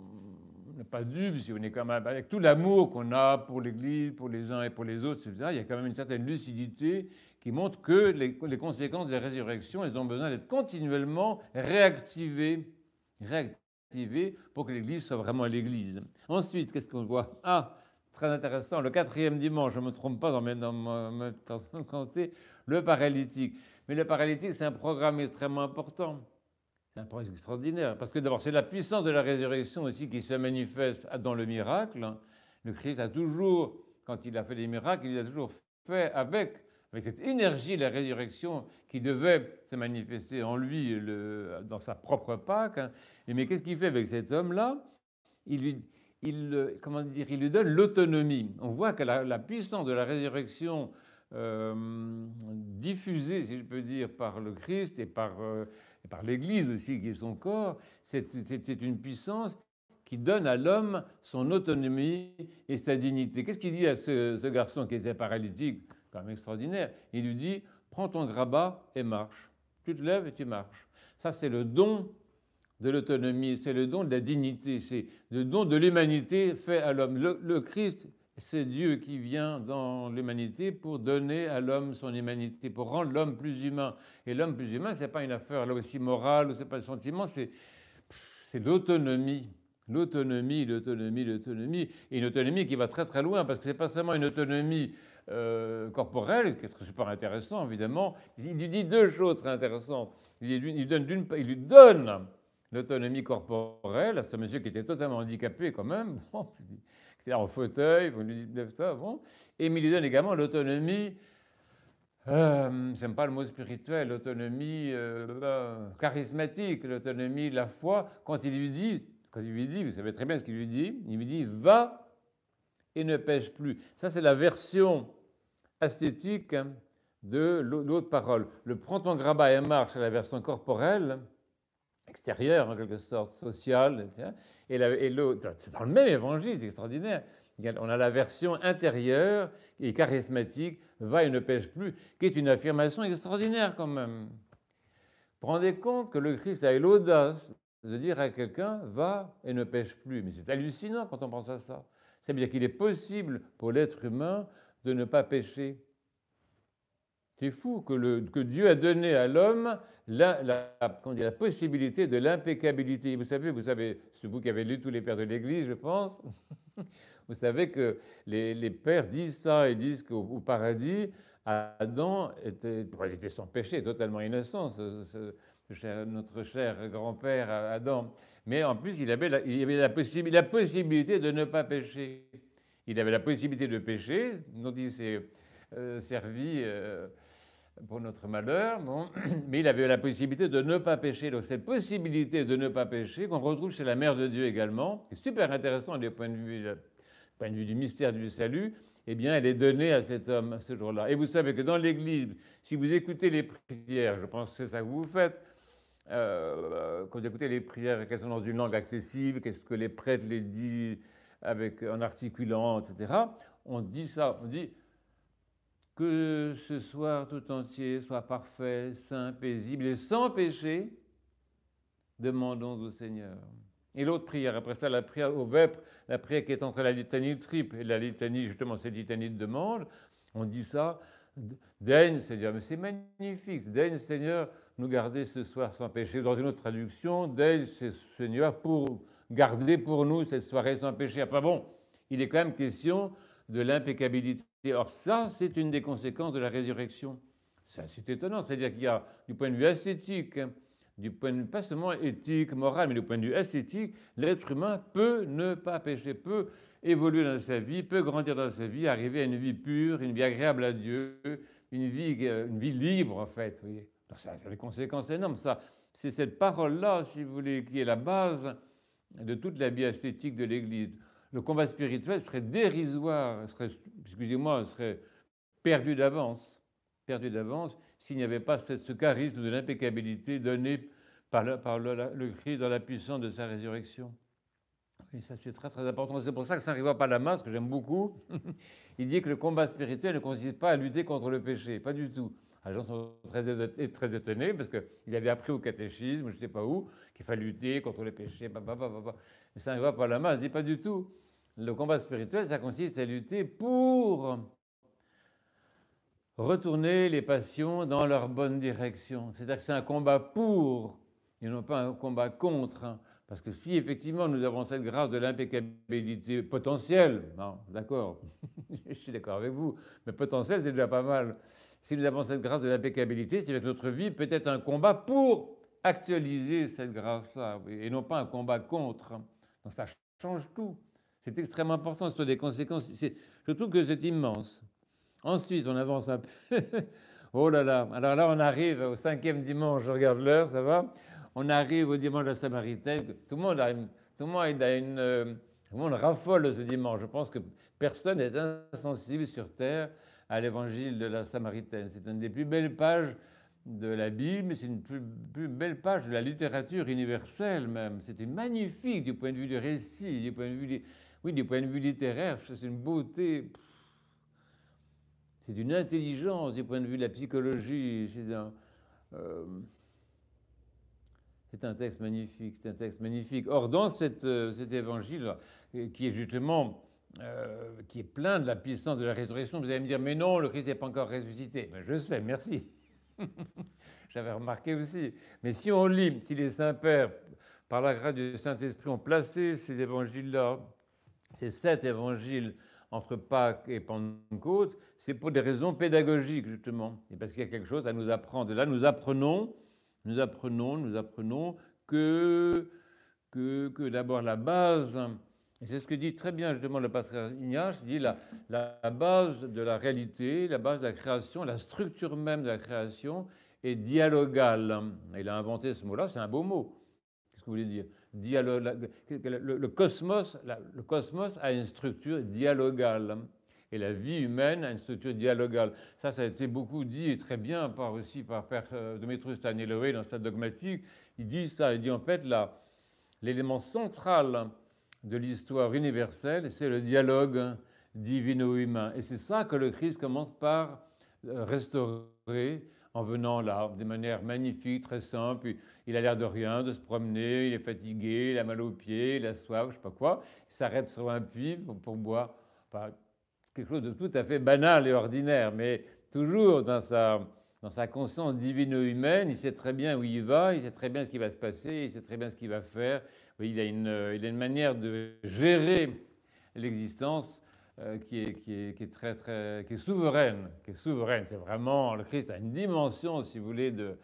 dupes, si on est quand même, avec tout l'amour qu'on a pour l'Église, pour les uns et pour les autres, etc., il y a quand même une certaine lucidité qui montre que les conséquences de la résurrection, elles ont besoin d'être continuellement réactivées pour que l'Église soit vraiment l'Église. Ensuite, qu'est-ce qu'on voit? Ah, très intéressant, le 4e dimanche, je ne me trompe pas dans ma façon de compter, le paralytique. Mais le paralytique, c'est un programme extrêmement important. C'est un programme extraordinaire, parce que d'abord, c'est la puissance de la résurrection aussi qui se manifeste dans le miracle. Le Christ a toujours, quand il a fait des miracles, il a toujours fait avec cette énergie de la résurrection qui devait se manifester en lui dans sa propre Pâque. Mais qu'est-ce qu'il fait avec cet homme-là? Il lui donne l'autonomie. On voit que la puissance de la résurrection diffusée, si je peux dire, par le Christ et par l'Église aussi, qui est son corps, c'est une puissance qui donne à l'homme son autonomie et sa dignité. Qu'est-ce qu'il dit à ce garçon qui était paralytique? Quand même extraordinaire. Il lui dit, prends ton grabat et marche. Tu te lèves et tu marches. Ça, c'est le don de l'autonomie, c'est le don de la dignité, c'est le don de l'humanité fait à l'homme. Le Christ, c'est Dieu qui vient dans l'humanité pour donner à l'homme son humanité, pour rendre l'homme plus humain. Et l'homme plus humain, ce n'est pas une affaire là aussi morale, ce n'est pas le sentiment, c'est l'autonomie. L'autonomie. Et une autonomie qui va très très loin, parce que ce n'est pas seulement une autonomie corporelle, qui est super intéressant évidemment. Il lui dit deux choses très intéressantes. Il lui donne l'autonomie corporelle à ce monsieur qui était totalement handicapé quand même, bon, qui était en fauteuil, on lui dit lève-toi, bon. Et il lui donne également l'autonomie, j'aime pas le mot spirituel, l'autonomie charismatique, l'autonomie, la foi, quand il lui dit, vous savez très bien ce qu'il lui dit, il lui dit va et ne pêche plus. Ça c'est la version asthétique, hein, de l'autre parole. Le prends ton grabat et marche, c'est la version corporelle, extérieure en quelque sorte, sociale, et l'autre, c'est dans le même évangile, c'est extraordinaire. On a la version intérieure et charismatique, va et ne pêche plus, qui est une affirmation extraordinaire quand même. Vous vous rendez compte que le Christ a eu l'audace de dire à quelqu'un va et ne pêche plus. Mais c'est hallucinant quand on pense à ça. Ça veut dire qu'il est possible pour l'être humain de ne pas pécher. C'est fou que Dieu a donné à l'homme la possibilité de l'impeccabilité. Vous savez, c'est vous qui avez lu tous les pères de l'Église, je pense. Vous savez que les pères disent ça, ils disent qu'au paradis, Adam il était sans péché, totalement innocent, notre cher grand-père Adam. Mais en plus, il avait la possibilité de ne pas pécher. Il avait la possibilité de pécher, dont il s'est servi pour notre malheur, bon. Mais il avait la possibilité de ne pas pécher. Donc cette possibilité de ne pas pécher, qu'on retrouve chez la Mère de Dieu également, qui est super intéressant du point de vue du mystère du salut, eh bien, elle est donnée à cet homme à ce jour-là. Et vous savez que dans l'Église, si vous écoutez les prières, je pense que c'est ça que vous faites, quand vous écoutez les prières, qu'elles sont dans une langue accessible, qu'est-ce que les prêtres les disent en articulant, etc. On dit ça, on dit que ce soir tout entier soit parfait, saint, paisible et sans péché, demandons au Seigneur. Et l'autre prière, après ça, la prière au vêpres, la prière qui est entre la litanie triple et la litanie, justement, cette litanie de demande, on dit ça, daigne Seigneur, mais c'est magnifique, daigne Seigneur nous garder ce soir sans péché. Dans une autre traduction, daigne Seigneur pour garder pour nous cette soirée sans péché. Après bon, il est quand même question de l'impeccabilité. Or ça, c'est une des conséquences de la résurrection. C'est étonnant, c'est-à-dire qu'il y a, du point de vue esthétique, du point de vue pas seulement éthique, moral, mais du point de vue esthétique, l'être humain peut ne pas pécher, peut évoluer dans sa vie, peut grandir dans sa vie, arriver à une vie pure, une vie agréable à Dieu, une vie libre en fait. Vous voyez. Donc ça a des conséquences énormes. Ça, c'est cette parole-là, si vous voulez, qui est la base de toute la vie esthétique de l'Église. Le combat spirituel serait dérisoire, serait perdu d'avance s'il n'y avait pas ce charisme de l'impeccabilité donné par le Christ dans la puissance de sa résurrection. Et ça, c'est très, très important. C'est pour ça que Saint Grégoire Palamas, que j'aime beaucoup, il dit que le combat spirituel ne consiste pas à lutter contre le péché, pas du tout. Les gens sont très étonnés parce qu'ils avaient appris au catéchisme, je ne sais pas où, qu'il fallait lutter contre le péché. Et Saint Grégoire Palamas dit pas du tout. Le combat spirituel, ça consiste à lutter pour retourner les passions dans leur bonne direction. C'est-à-dire que c'est un combat pour et non pas un combat contre. Parce que si effectivement nous avons cette grâce de l'impeccabilité potentielle, d'accord, je suis d'accord avec vous, mais potentielle c'est déjà pas mal. Si nous avons cette grâce de l'impeccabilité, c'est que notre vie peut être un combat pour actualiser cette grâce-là, et non pas un combat contre. Donc ça change tout. C'est extrêmement important, ce sont des conséquences. Je trouve que c'est immense. Ensuite, on avance un peu. Oh là là. Alors là, on arrive au 5e dimanche, je regarde l'heure, ça va. On arrive au dimanche de la Samaritaine. Tout le monde raffole ce dimanche. Je pense que personne n'est insensible sur terre à l'évangile de la Samaritaine. C'est une des plus belles pages de la Bible, mais c'est une plus belle page de la littérature universelle même. C'était magnifique du point de vue du récit, du point de vue littéraire. C'est une beauté. C'est d'une intelligence du point de vue de la psychologie. C'est un texte magnifique. C'est un texte magnifique. Or, dans cet évangile, qui est justement qui est plein de la puissance de la résurrection, vous allez me dire, mais non, le Christ n'est pas encore ressuscité. Ben, je sais, merci. J'avais remarqué aussi. Mais si on lit, si les saints-pères, par la grâce du Saint-Esprit, ont placé ces évangiles-là, ces 7 évangiles, entre Pâques et Pentecôte, c'est pour des raisons pédagogiques, justement. Et parce qu'il y a quelque chose à nous apprendre. Là, nous apprenons que d'abord la base, et c'est ce que dit très bien justement le patriarche Ignace, il dit la base de la réalité, la base de la création, la structure même de la création est dialogale. Il a inventé ce mot-là, c'est un beau mot. Qu'est-ce que vous voulez dire? Le cosmos a une structure dialogale. Et la vie humaine a une structure dialogale. Ça a été beaucoup dit et très bien aussi par Père Demetrius Staniloae dans sa dogmatique. Il dit ça, il dit en fait l'élément central de l'histoire universelle, c'est le dialogue divino-humain. Et c'est ça que le Christ commence par restaurer en venant là, de manière magnifique, très simple. Il a l'air de rien, de se promener, il est fatigué, il a mal aux pieds, il a soif, je ne sais pas quoi. Il s'arrête sur un puits pour boire. Enfin, quelque chose de tout à fait banal et ordinaire, mais toujours dans sa conscience divino-humaine, il sait très bien où il va, il sait très bien ce qui va se passer, il sait très bien ce qu'il va faire. Il a une manière de gérer l'existence qui est souveraine. C'est vraiment, le Christ a une dimension, si vous voulez, de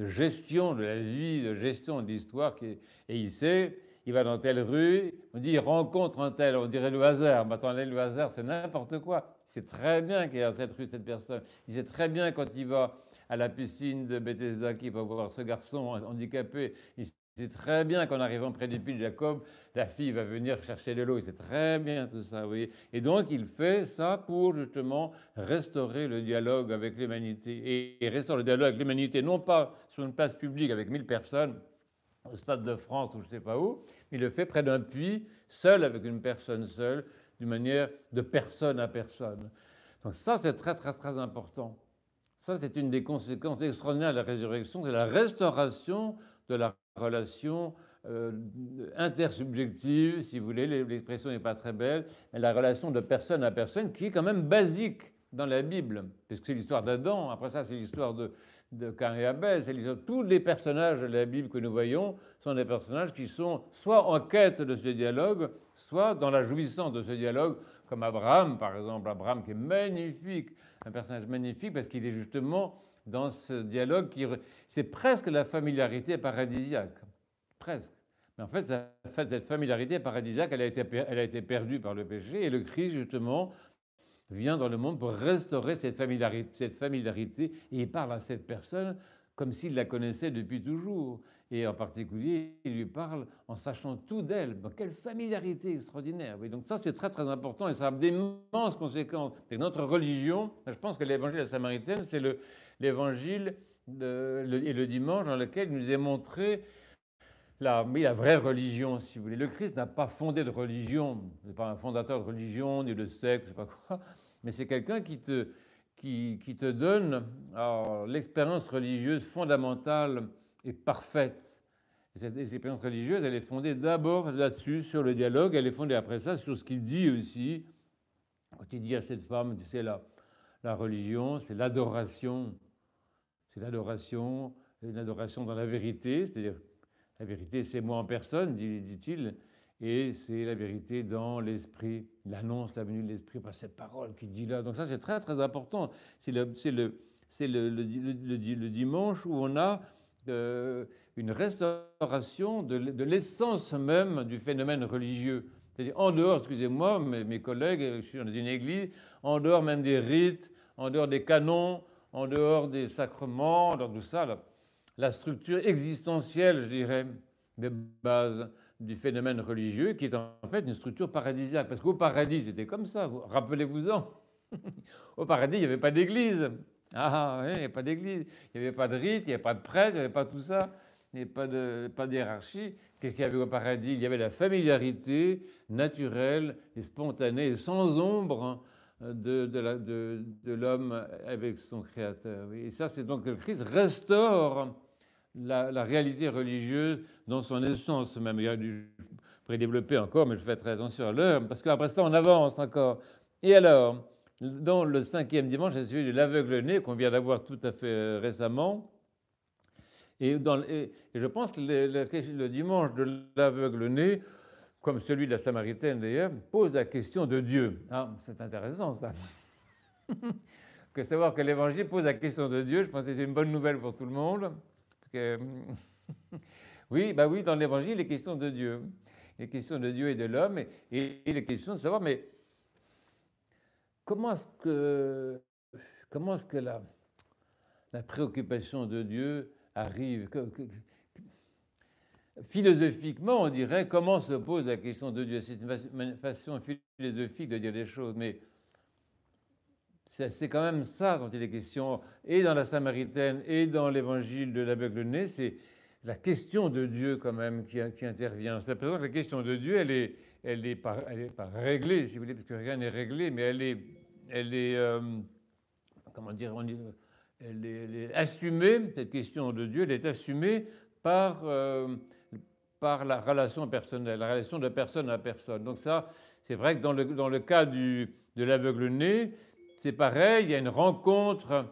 gestion de la vie, de gestion de l'histoire, et il sait. Il va dans telle rue, on dit il rencontre un tel, on dirait le hasard. Mais attendez, le hasard, c'est n'importe quoi. Il sait très bien qu'il y a dans cette rue cette personne. Il sait très bien quand il va à la piscine de Bethesda qu'il va voir ce garçon handicapé. Il sait très bien qu'en arrivant près du puits de Jacob, la fille va venir chercher de l'eau. Il sait très bien tout ça, vous voyez. Et donc, il fait ça pour justement restaurer le dialogue avec l'humanité. Et restaurer le dialogue avec l'humanité, non pas sur une place publique avec 1000 personnes, au Stade de France ou je ne sais pas où, il le fait près d'un puits, seul, avec une personne seule, d'une manière de personne à personne. Donc ça, c'est très, très, très important. Ça, c'est une des conséquences extraordinaires de la résurrection, c'est la restauration de la relation intersubjective, si vous voulez, l'expression n'est pas très belle, mais la relation de personne à personne qui est quand même basique dans la Bible, puisque c'est l'histoire d'Adam, après ça c'est l'histoire de Caïn et Abel, c'est l'histoire. Tous les personnages de la Bible que nous voyons sont des personnages qui sont soit en quête de ce dialogue, soit dans la jouissance de ce dialogue, comme Abraham par exemple, Abraham qui est magnifique, un personnage magnifique parce qu'il est justement dans ce dialogue qui... C'est presque la familiarité paradisiaque, presque. Mais en fait, cette familiarité paradisiaque, elle a été perdue par le péché, et le Christ justement vient dans le monde pour restaurer cette familiarité, et il parle à cette personne comme s'il la connaissait depuis toujours. Et en particulier, il lui parle en sachant tout d'elle. Donc, quelle familiarité extraordinaire. Oui, donc ça, c'est très très important et ça a d'immenses conséquences. Et notre religion, je pense que l'évangile de la Samaritaine, c'est l'évangile et le dimanche dans lequel il nous est montré la vraie religion, si vous voulez. Le Christ n'a pas fondé de religion, il n'est pas un fondateur de religion, ni de secte, je ne sais pas quoi, mais c'est quelqu'un qui te donne l'expérience religieuse fondamentale et parfaite. Et cette expérience religieuse, elle est fondée d'abord là-dessus, sur le dialogue, elle est fondée après ça sur ce qu'il dit aussi. Quand il dit à cette femme, tu sais, la religion, c'est l'adoration. C'est l'adoration, une adoration dans la vérité, c'est-à-dire la vérité, c'est moi en personne, dit-il, et c'est la vérité dans l'esprit. Il annonce la venue de l'esprit par cette parole qu'il dit là. Donc ça, c'est très, très important. C'est le dimanche où on a une restauration de l'essence même du phénomène religieux. C'est-à-dire en dehors, excusez-moi, mes collègues, je suis dans une église, en dehors même des rites, en dehors des canons, en dehors des sacrements, en dehors de tout ça, là, la structure existentielle, je dirais, de base du phénomène religieux, qui est en fait une structure paradisiaque. Parce qu'au paradis, c'était comme ça, rappelez-vous-en. Au paradis, il n'y avait pas d'église. Ah, oui, il n'y avait pas d'église. Il n'y avait pas de rite, il n'y avait pas de prêtre, il n'y avait pas tout ça. Il n'y avait pas de hiérarchie. Qu'est-ce qu'il y avait au paradis? Il y avait la familiarité naturelle et spontanée, et sans ombre de l'homme avec son Créateur. Et ça, c'est donc que le Christ restaure la réalité religieuse dans son essence même. Je pourrais développer encore, mais je fais très attention à l'heure, parce qu'après ça, on avance encore. Et alors, dans le 5e dimanche, c'est celui de l'aveugle-né qu'on vient d'avoir tout à fait récemment. Et je pense que le dimanche de l'aveugle-né, comme celui de la Samaritaine d'ailleurs, pose la question de Dieu. Ah, c'est intéressant ça. Que savoir que l'Évangile pose la question de Dieu, je pense que c'est une bonne nouvelle pour tout le monde. Parce que, oui, bah oui, dans l'Évangile, les questions de Dieu. Les questions de Dieu et de l'homme, et les questions de savoir, mais comment est-ce que la préoccupation de Dieu arrive philosophiquement, on dirait, comment se pose la question de Dieu? C'est une façon philosophique de dire les choses, mais c'est quand même ça dont il est question, et dans la Samaritaine, et dans l'évangile de l'aveugle-né, c'est la question de Dieu quand même qui intervient. C'est présent que la question de Dieu, elle est pas réglée, si vous voulez, parce que rien n'est réglé, mais elle est comment dire, elle est assumée, cette question de Dieu, elle est assumée par la relation personnelle, la relation de personne à personne. Donc ça, c'est vrai que dans le cas de l'aveugle-né, c'est pareil, il y a une rencontre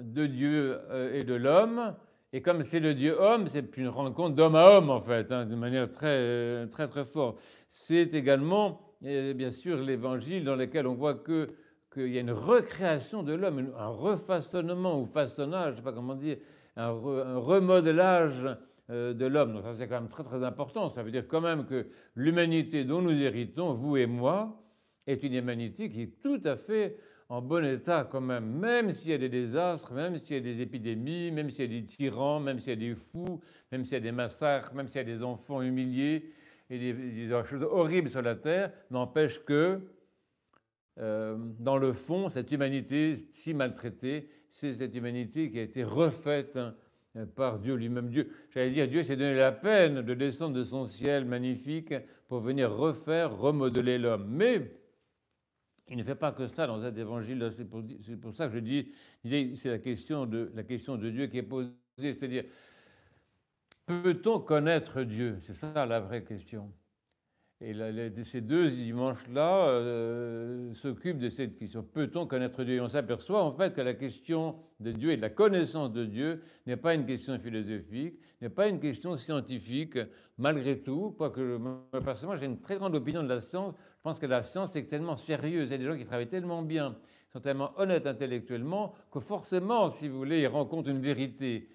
de Dieu et de l'homme, et comme c'est le Dieu homme, c'est une rencontre d'homme à homme en fait, de manière très, très, très forte. C'est également, bien sûr, l'évangile dans lequel on voit qu'il y a une recréation de l'homme, un refaçonnement ou façonnage, je ne sais pas comment dire, un remodelage de l'homme. Donc ça, c'est quand même très, très important. Ça veut dire quand même que l'humanité dont nous héritons, vous et moi, est une humanité qui est tout à fait en bon état quand même s'il y a des désastres, même s'il y a des épidémies, même s'il y a des tyrans, même s'il y a des fous, même s'il y a des massacres, même s'il y a des enfants humiliés et des choses horribles sur la terre, n'empêche que, dans le fond, cette humanité si maltraitée, c'est cette humanité qui a été refaite par Dieu lui-même. Dieu, j'allais dire, Dieu s'est donné la peine de descendre de son ciel magnifique pour venir refaire, remodeler l'homme. Mais il ne fait pas que ça dans cet évangile. C'est pour ça que je disais, c'est la question de Dieu qui est posée. C'est-à-dire, peut-on connaître Dieu? C'est ça la vraie question. Et ces deux dimanches-là s'occupent de cette question. Peut-on connaître Dieu? Et on s'aperçoit en fait que la question de Dieu et de la connaissance de Dieu n'est pas une question philosophique, n'est pas une question scientifique, malgré tout. Quoique, personnellement, j'ai une très grande opinion de la science. Je pense que la science est tellement sérieuse. Il y a des gens qui travaillent tellement bien, sont tellement honnêtes intellectuellement, que forcément, si vous voulez, ils rencontrent une vérité.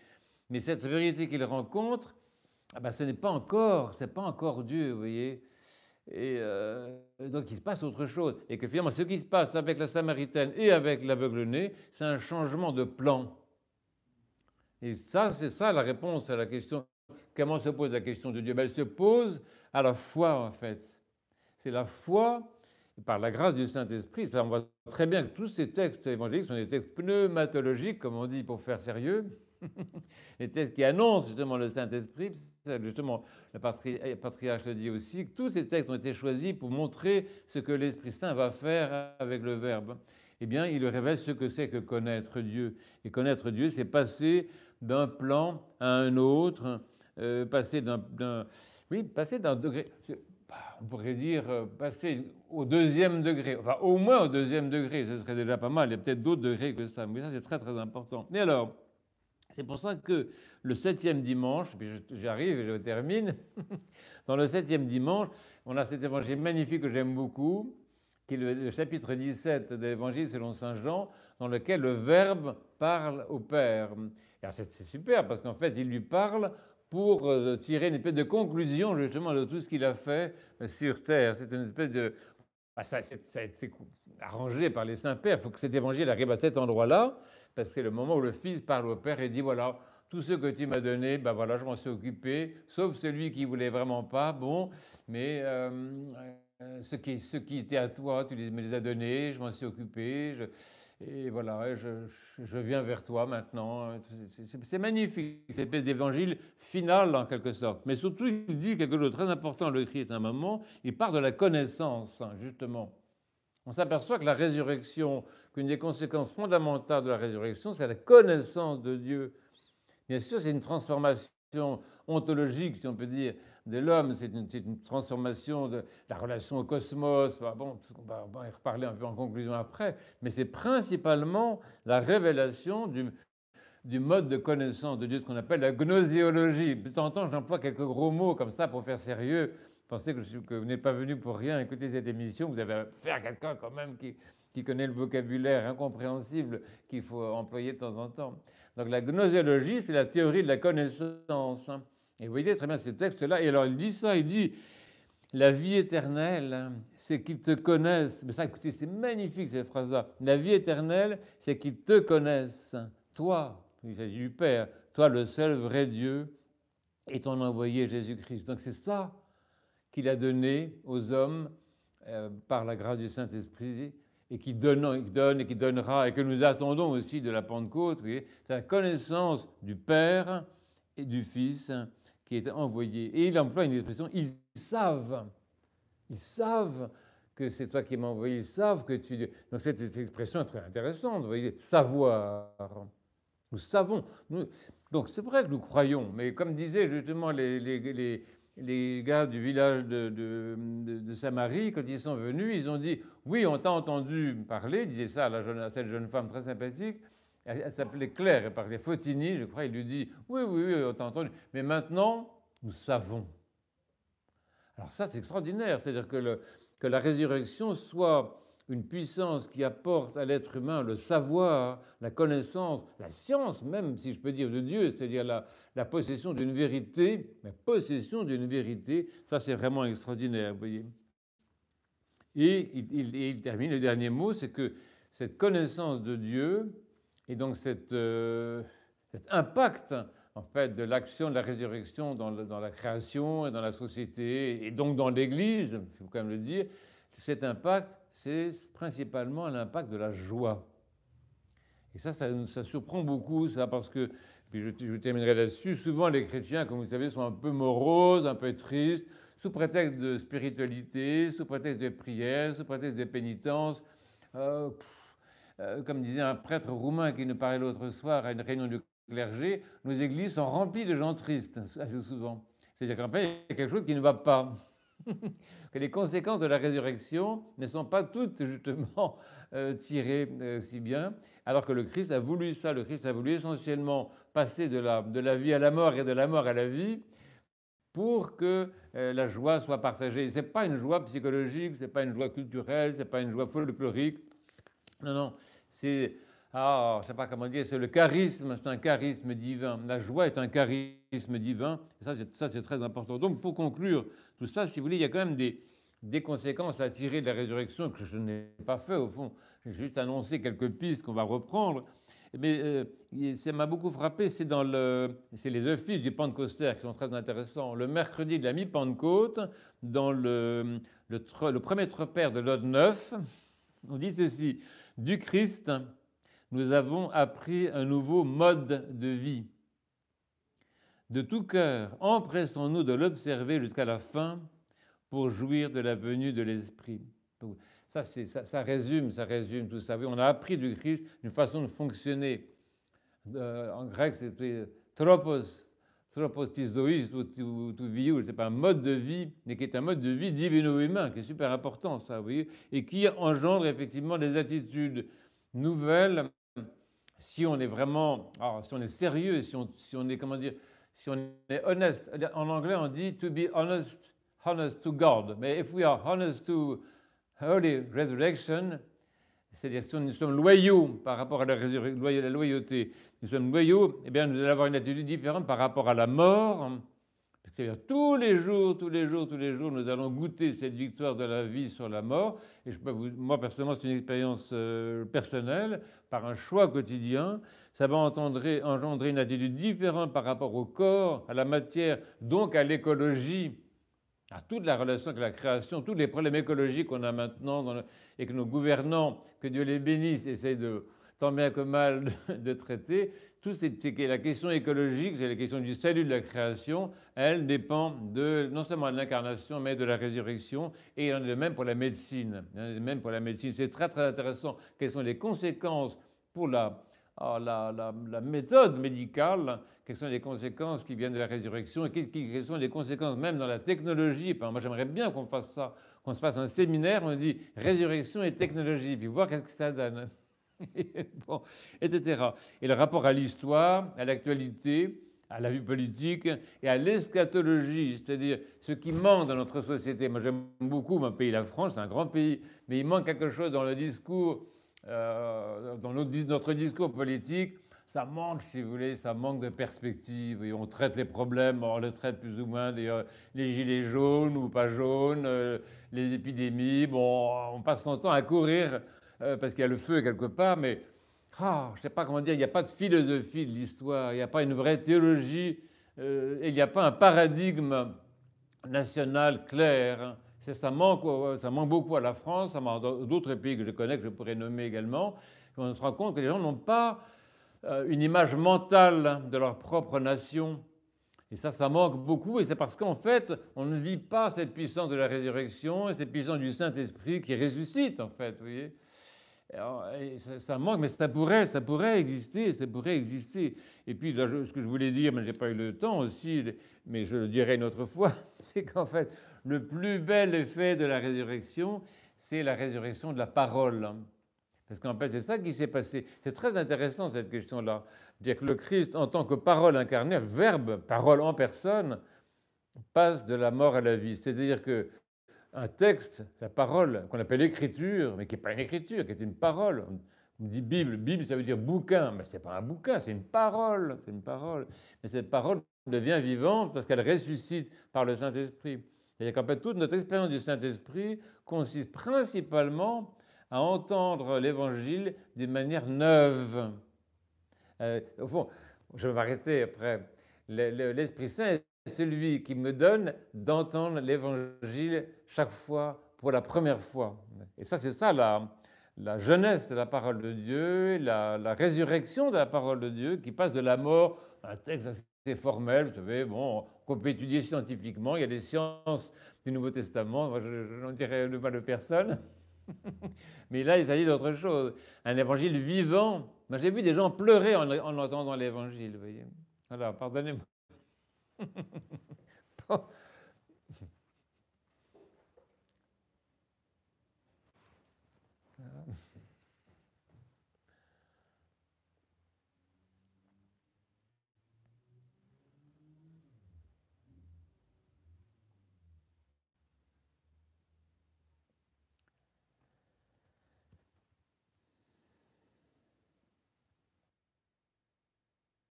Mais cette vérité qu'ils rencontrent, ce n'est pas encore Dieu, vous voyez. Et donc il se passe autre chose. Et que finalement, ce qui se passe avec la Samaritaine et avec l'aveugle-né, c'est un changement de plan. Et ça, c'est ça la réponse à la question. Comment se pose la question de Dieu? Elle se pose à la foi, en fait. C'est la foi, par la grâce du Saint-Esprit. Ça, on voit très bien que tous ces textes évangéliques sont des textes pneumatologiques, comme on dit, pour faire sérieux. Les textes qui annoncent justement le Saint-Esprit. Justement, le patriarche le dit aussi, que tous ces textes ont été choisis pour montrer ce que l'Esprit Saint va faire avec le Verbe. Eh bien, il révèle ce que c'est que connaître Dieu. Et connaître Dieu, c'est passer d'un plan à un autre, passer d'un degré, on pourrait dire passer au deuxième degré, enfin au moins au deuxième degré, ce serait déjà pas mal, il y a peut-être d'autres degrés que ça, mais ça c'est très très important. Et alors, c'est pour ça que le 7e dimanche, puis j'arrive et je termine, dans le 7e dimanche, on a cet évangile magnifique que j'aime beaucoup, qui est le chapitre 17 de l'évangile selon saint Jean, dans lequel le Verbe parle au Père. C'est super parce qu'en fait, il lui parle pour tirer une espèce de conclusion justement de tout ce qu'il a fait sur terre. C'est une espèce de... c'est arrangé par les saints-pères. Il faut que cet évangile arrive à cet endroit-là, parce que c'est le moment où le Fils parle au Père et dit, voilà, tout ce que tu m'as donné, voilà, je m'en suis occupé, sauf celui qui ne voulait vraiment pas, bon, mais ce qui était à toi, tu me les as donnés, je m'en suis occupé, et voilà, je viens vers toi maintenant. C'est magnifique, cette espèce d'évangile final en quelque sorte. Mais surtout, il dit quelque chose de très important, le Christ à un moment, il parle de la connaissance, justement. On s'aperçoit que la résurrection, qu'une des conséquences fondamentales de la résurrection, c'est la connaissance de Dieu. Bien sûr, c'est une transformation ontologique, si on peut dire, de l'homme, c'est une transformation de la relation au cosmos. Bon, on va y reparler un peu en conclusion après, mais c'est principalement la révélation du mode de connaissance de Dieu, ce qu'on appelle la gnoséologie. De temps en temps, j'emploie quelques gros mots comme ça pour faire sérieux. Pensez que vous n'êtes pas venu pour rien écouter cette émission, vous avez affaire à quelqu'un quand même qui connaît le vocabulaire incompréhensible qu'il faut employer de temps en temps. Donc la gnoséologie, c'est la théorie de la connaissance. Et vous voyez très bien ce texte-là. Et alors il dit ça, il dit la vie éternelle, c'est qu'ils te connaissent. Mais ça, écoutez, c'est magnifique cette phrase-là. La vie éternelle, c'est qu'ils te connaissent. Toi, il s'agit du Père, toi le seul vrai Dieu et ton envoyé Jésus-Christ. Donc c'est ça qu'il a donné aux hommes par la grâce du Saint-Esprit et qui donne et qui donnera et que nous attendons aussi de la Pentecôte. C'est la connaissance du Père et du Fils qui est envoyé. Et il emploie une expression, ils savent que c'est toi qui m'as envoyé, ils savent que tu... Donc cette expression est très intéressante, vous voyez, savoir. Nous savons. Donc c'est vrai que nous croyons, mais comme disaient justement les gars du village de Samarie, quand ils sont venus, ils ont dit « Oui, on t'a entendu parler », disait ça à cette jeune femme très sympathique, elle s'appelait Claire, elle parlait Fotini, je crois, il lui dit « Oui, on t'a entendu, mais maintenant, nous savons ». Alors ça, c'est extraordinaire, c'est-à-dire que la résurrection soit une puissance qui apporte à l'être humain le savoir, la connaissance, la science même, si je peux dire, de Dieu, c'est-à-dire la possession d'une vérité, la possession d'une vérité, ça c'est vraiment extraordinaire, vous voyez. Et il termine, le dernier mot, c'est que cette connaissance de Dieu, et donc cet impact en fait, de l'action de la résurrection dans la création et dans la société, et donc dans l'Église, il faut quand même le dire, cet impact, c'est principalement l'impact de la joie. Et ça surprend beaucoup, ça, parce que Puis je terminerai là-dessus. Souvent, les chrétiens, comme vous savez, sont un peu moroses, un peu tristes, sous prétexte de spiritualité, sous prétexte de prière, sous prétexte de pénitence. Comme disait un prêtre roumain qui nous parlait l'autre soir à une réunion du clergé, nos églises sont remplies de gens tristes, assez souvent. C'est-à-dire qu'en fait, il y a quelque chose qui ne va pas. Que les conséquences de la résurrection ne sont pas toutes justement tirées si bien, alors que le Christ a voulu ça. Le Christ a voulu essentiellement passer de la vie à la mort et de la mort à la vie pour que la joie soit partagée. Ce n'est pas une joie psychologique, ce n'est pas une joie culturelle, ce n'est pas une joie folklorique. Non, non, c'est, je ne sais pas comment dire, c'est le charisme, c'est un charisme divin. La joie est un charisme divin, et ça c'est très important. Donc pour conclure tout ça, si vous voulez, il y a quand même des conséquences à tirer de la résurrection que je n'ai pas fait au fond. J'ai juste annoncé quelques pistes qu'on va reprendre. Mais ça m'a beaucoup frappé, c'est les offices du Pentecôtère qui sont très intéressants. Le mercredi de la mi-Pentecôte, dans le premier tropère de l'Ode 9, on dit ceci: du Christ, nous avons appris un nouveau mode de vie. De tout cœur, empressons-nous de l'observer jusqu'à la fin pour jouir de la venue de l'Esprit. Ça résume tout ça. On a appris du Christ une façon de fonctionner. En grec, c'était tropos tizoïs ou to viou. C'est pas un mode de vie, mais qui est un mode de vie divino-humain, qui est super important, ça, vous voyez, et qui engendre effectivement des attitudes nouvelles si on est vraiment, si on est sérieux, si on est, comment dire, si on est honnête. En anglais, on dit to be honest to God. Mais if we are honest to Holy Resurrection, c'est-à-dire si nous sommes loyaux par rapport à la loyauté, nous sommes loyaux, eh bien nous allons avoir une attitude différente par rapport à la mort. C'est-à-dire tous les jours, nous allons goûter cette victoire de la vie sur la mort. Et moi, personnellement, c'est une expérience personnelle, par un choix quotidien. Ça va engendrer une attitude différente par rapport au corps, à la matière, donc à l'écologie, à toute la relation avec la création, tous les problèmes écologiques qu'on a maintenant et que nos gouvernants, que Dieu les bénisse, essayent de, tant bien que mal de traiter. La question écologique, c'est la question du salut de la création, elle dépend non seulement de l'incarnation, mais de la résurrection, et il en est de même pour la médecine. C'est très très intéressant. Quelles sont les conséquences pour la méthode médicale, quelles sont les conséquences qui viennent de la résurrection, et quelles sont les conséquences même dans la technologie. Moi, j'aimerais bien qu'on fasse ça, qu'on se fasse un séminaire, on dit résurrection et technologie, puis voir qu'est-ce que ça donne. Bon, etc. Et le rapport à l'histoire, à l'actualité, à la vie politique et à l'eschatologie, c'est-à-dire ce qui manque dans notre société. Moi, j'aime beaucoup mon pays, la France, c'est un grand pays, mais il manque quelque chose dans le discours, dans notre discours politique. Ça manque, si vous voulez, ça manque de perspective. Et on traite les problèmes, on les traite plus ou moins, les gilets jaunes ou pas jaunes, les épidémies. Bon, on passe son temps à courir parce qu'il y a le feu quelque part, mais je ne sais pas comment dire, il n'y a pas de philosophie de l'histoire, il n'y a pas une vraie théologie, et il n'y a pas un paradigme national clair. Ça manque beaucoup à la France, ça manque à d'autres pays que je connais, que je pourrais nommer également. On se rend compte que les gens n'ont pas une image mentale de leur propre nation. Et ça manque beaucoup, et c'est parce qu'en fait, on ne vit pas cette puissance de la résurrection et cette puissance du Saint-Esprit qui ressuscite, en fait, vous voyez. Alors, ça manque, mais ça pourrait exister, Et puis, là, ce que je voulais dire, mais je n'ai pas eu le temps aussi, mais je le dirai une autre fois, c'est qu'en fait, le plus bel effet de la résurrection, c'est la résurrection de la parole. Parce qu'en fait, c'est ça qui s'est passé. C'est très intéressant, cette question-là. Dire que le Christ, en tant que parole incarnée, verbe, parole en personne, passe de la mort à la vie. C'est-à-dire que un texte, la parole, qu'on appelle écriture, mais qui n'est pas une écriture, qui est une parole. On dit Bible. Bible, ça veut dire bouquin, mais ce n'est pas un bouquin, c'est une parole. Mais cette parole devient vivante parce qu'elle ressuscite par le Saint-Esprit. C'est-à-dire qu'en fait, toute notre expérience du Saint-Esprit consiste principalement à entendre l'Évangile d'une manière neuve. Au fond, je vais m'arrêter après. L'Esprit Saint est celui qui me donne d'entendre l'Évangile chaque fois pour la première fois. Et ça, c'est ça la jeunesse de la parole de Dieu, la résurrection de la parole de Dieu qui passe de la mort un texte assez formel, vous savez, bon, qu'on peut étudier scientifiquement. Il y a des sciences du Nouveau Testament, moi je n'en dirai le mal de personne. Mais là, il s'agit d'autre chose. Un évangile vivant. Moi, j'ai vu des gens pleurer en entendant l'évangile, vous voyez. Voilà, pardonnez-moi. Bon,